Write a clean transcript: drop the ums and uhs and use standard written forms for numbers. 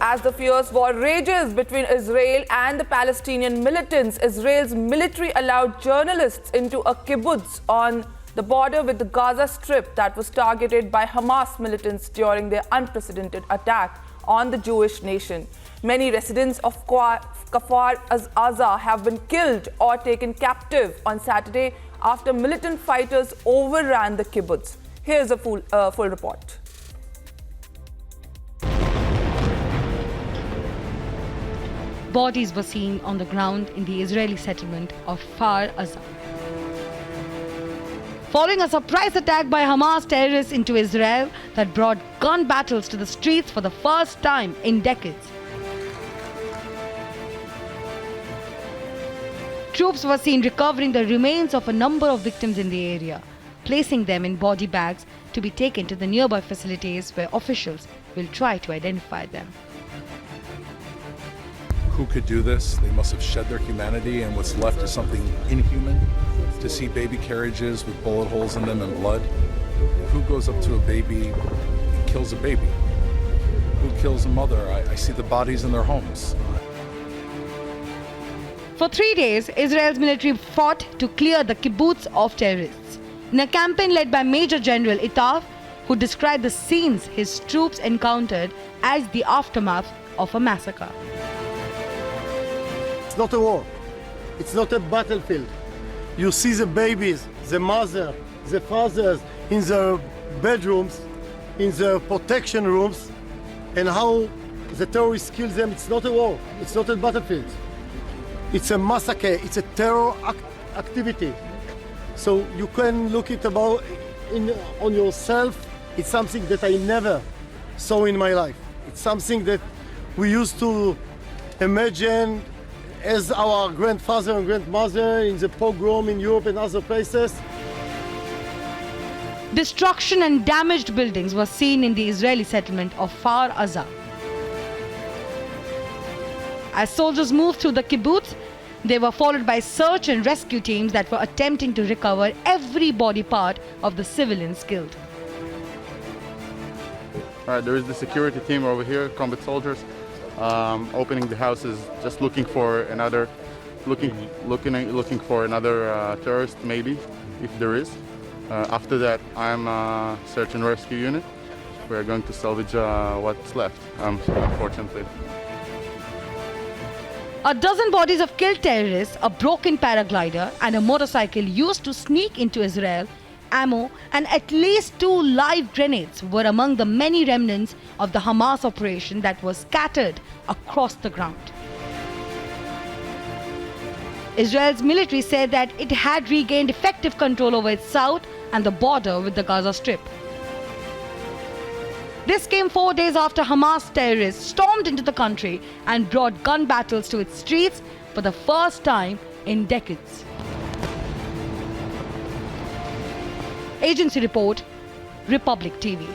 As the fierce war rages between Israel and the Palestinian militants, Israel's military allowed journalists into a kibbutz on the border with the Gaza Strip that was targeted by Hamas militants during their unprecedented attack on the Jewish nation. Many residents of Kfar, Azza have been killed or taken captive on Saturday after militant fighters overran the kibbutz. Here's a full report. Bodies were seen on the ground in the Israeli settlement of Kfar, Azza. Following a surprise attack by Hamas terrorists into Israel that brought gun battles to the streets for the first time in decades. Troops were seen recovering the remains of a number of victims in the area, placing them in body bags to be taken to the nearby facilities where officials will try to identify them. Who could do this? They must have shed their humanity, and what's left is something inhuman. To see baby carriages with bullet holes in them and blood. Who goes up to a baby and kills a baby? Who kills a mother? I see the bodies in their homes. For 3 days, Israel's military fought to clear the kibbutz of terrorists. In a campaign led by Major General Kfar, who described the scenes his troops encountered as the aftermath of a massacre. It's not a war. It's not a battlefield. You see the babies, the mother, the fathers in their bedrooms, in their protection rooms, and how the terrorists kill them. It's not a war. It's not a battlefield. It's a massacre. It's a terror activity. So you can look it on yourself. It's something that I never saw in my life. It's something that we used to imagine as our grandfather and grandmother in the pogrom in Europe and other places. Destruction and damaged buildings were seen in the Israeli settlement of Kfar Azza. As soldiers moved through the kibbutz, they were followed by search and rescue teams that were attempting to recover every body part of the civilians killed. There is the security team over here, combat soldiers, opening the houses, just looking for another, looking for another terrorist, maybe, if there is. After that, I'm a search and rescue unit. We're going to salvage what's left, unfortunately. A dozen bodies of killed terrorists, a broken paraglider, and a motorcycle used to sneak into Israel, ammo, and at least 2 live grenades were among the many remnants of the Hamas operation that was scattered across the ground. Israel's military said that it had regained effective control over its south and the border with the Gaza Strip. This came 4 days after Hamas terrorists stormed into the country and brought gun battles to its streets for the first time in decades. Agency report, Republic TV.